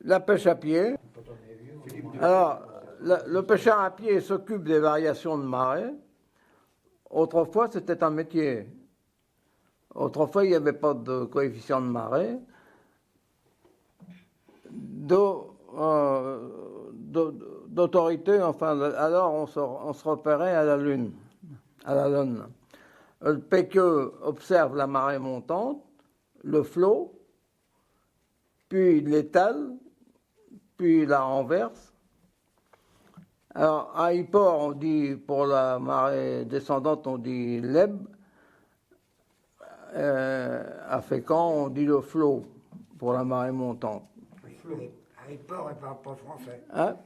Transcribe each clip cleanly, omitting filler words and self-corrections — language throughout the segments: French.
la pêche à pied. Alors, le pêcheur à pied s'occupe des variations de marée. Autrefois, c'était un métier. Autrefois, il n'y avait pas de coefficient de marée. D'autorité, enfin, alors on se repérait à la lune, à la lune. Le PQ observe la marée montante, le flot, puis il l'étale, puis il la renverse. Alors, à Yport, on dit, pour la marée descendante, on dit l'eb. À Fécamp, on dit le flot, pour la marée montante. À Yport, il ne parle pas français. Hein?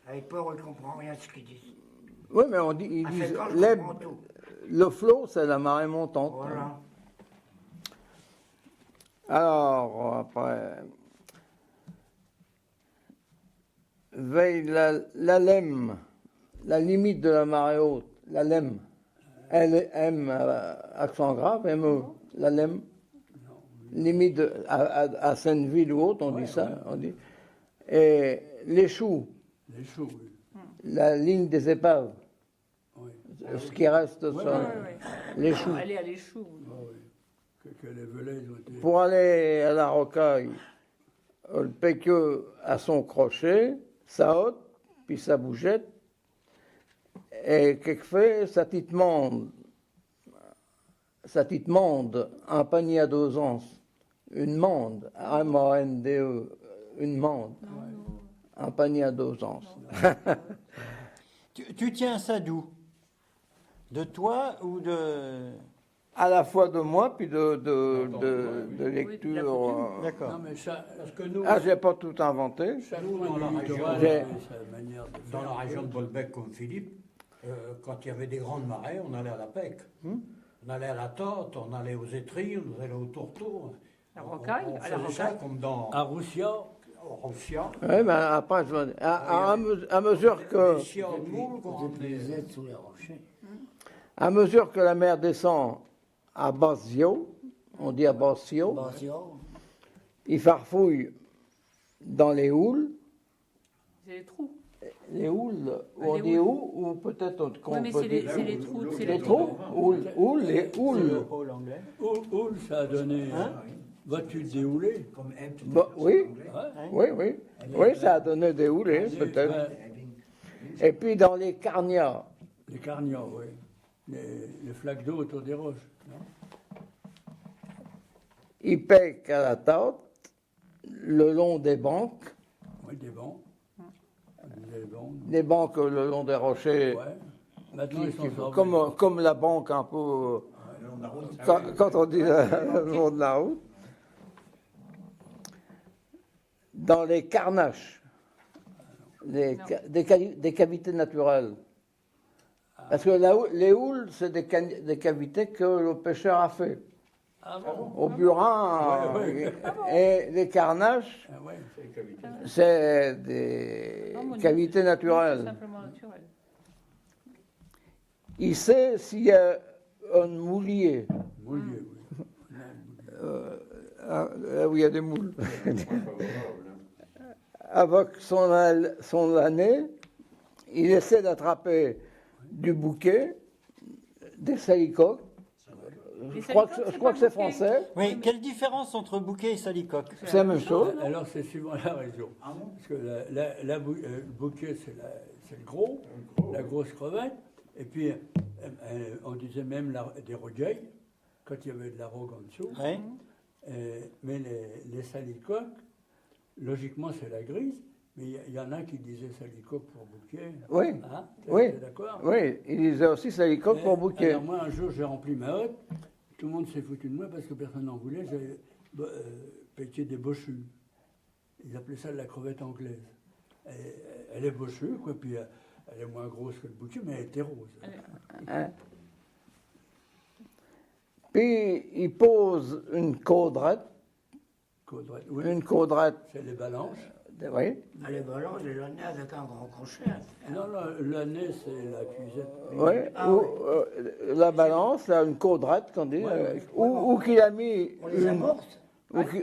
À Yport, il ne comprend rien de ce qu'ils disent. Oui, mais on dit, ils disent Fécamp, le flot, c'est la marée montante. Voilà. Alors, après, veille la lemme, la limite de la marée haute, la lemme, L-M, accent grave, M-E, la lemme, limite à Seineville ou autre, on dit ça, on dit. Et les choux, oui. la ligne des épaves, ce qui reste sur les choux. Aller à l'échou. Que les velets ont été... Pour aller à la rocaille, le PQ a son crochet, sa hotte, puis sa bougette, et quelque fait, ça tite monde, un panier à 2 onces, une mande, M-A-N-D-E, une mande, un panier à 2 onces. Tu tiens ça d'où? De toi ou de... À la fois de moi, puis de lecture. D'accord. Non, mais ça, parce que nous... J'ai pas tout inventé. Chaque Nous, dans la région, sa manière de dans faire. la région de Bolbec comme Philippe, quand il y avait des grandes marées, on allait à la Pec. On allait à la Torte, on allait aux Étries, on allait au Tourteau. La Rocaille, On à la faisait ça Rocaille. comme dans À Roussia, Roussia. Oui, mais après, à mesure que... Des chiens de moule qu'on ramenait. Les aides sous les rochers. À mesure que la mer descend à Basio, on dit à Basio, il farfouille dans les houles. C'est les trous. Les houles, Les on dit houles. où, ou peut-être qu'on Oui, mais peut c'est les, dire... c'est les trous. C'est Les les trous, trous. houles, les C'est houles. le hall anglais. Oul, ça a donné... Vas-tu te déhouler? Comme Ebb, tu Bon, peux oui, dire ça en anglais. oui, oui. Oui, ça a donné des houlets, peut-être. Et puis dans les carnias, Les carnias, oui. Les flaques d'eau autour des roches. Non? ils pèquent à la tente, le long des banques, Oui, des bancs. Des bancs. des banques le long des rochers, Ouais. Maintenant, ils sont sauvés. comme la banque un peu, Le long de la route. quand on dit le long de la route. Dans les carnaches, des cavités naturelles. Parce que les houles, c'est des cavités que le pêcheur a fait. Ah bon? Au burin, et les carnaches, Ah ouais. c'est des Non, moi, cavités c'est naturelles. simplement naturel. Il sait s'il y a un moulier, Moulier, oui. là où il y a des moules, avec son année, il essaie d'attraper du bouquet, des salicoques. Je crois que c'est français, Oui, quelle différence entre bouquet et salicoque? c'est la même chose. Alors, c'est suivant la région. Parce que le bouquet, c'est le gros, la grosse crevette. Et puis, on disait même des rogueilles, quand il y avait de la rogue en dessous. Oui. Mais les salicoques, logiquement, c'est la grise. Mais il y en a qui disaient salicoque pour bouquet. Oui, Hein? oui, T'es d'accord? oui, il disait aussi salicoque pour bouquet. Alors moi, un jour, j'ai rempli ma hotte. Tout le monde s'est foutu de moi parce que personne n'en voulait. J'avais pêché des bochus. Ils appelaient ça de la crevette anglaise. Elle est bochue, quoi. Puis elle est moins grosse que le bouquet, mais elle était rose. Hein? Puis il pose une caudrette, Caudrette, oui. une caudrette, C'est les balances. oui, Les balances, je les ai avec un grand crochet. Non, le nez, c'est la cuisette. oui, la balance, là, une caudrette, qu'on dit, ou qu'il a mis On les amorce.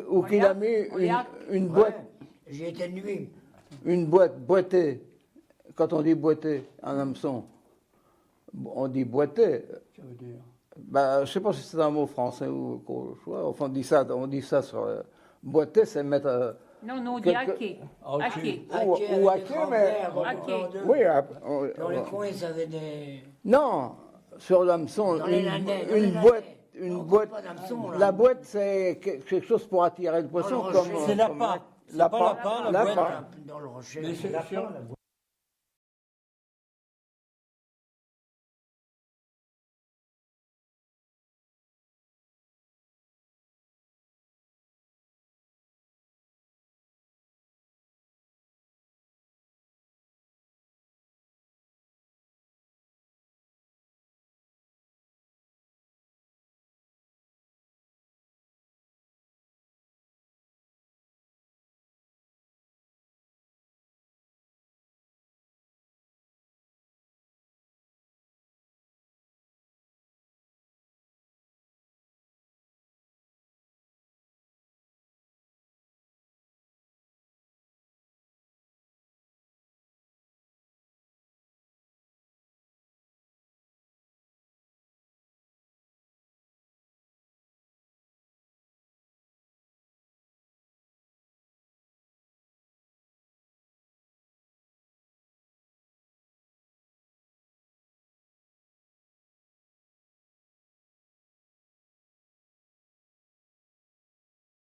ou qu'il a mis une boîte, J'y étais de nuit. Une boîte, boîtée. Quand on dit boîtée, un hameçon, on dit boîtée. Ça veut dire. Ben, je ne sais pas si c'est un mot français ou quoi. Enfin, on dit ça sur. Boîtée, c'est mettre. Non, non, on dit Quelque- haquet. Ok. Haquet. Ou Haquet avec haquet, des grands mais- verres, Haquet. en deux. Oui, Dans les coins, ça avait des... non, sur l'hameçon, Dans les landais, dans les une landais. boîte. Non, Une on boîte. coupe pas d'hameçon, là. La boîte, c'est quelque chose pour attirer le poisson. le Comme, rocher. C'est comme l'appât. C'est l'appât. pas l'appât, la L'appât. boîte. Dans le rocher. Mais La fin, la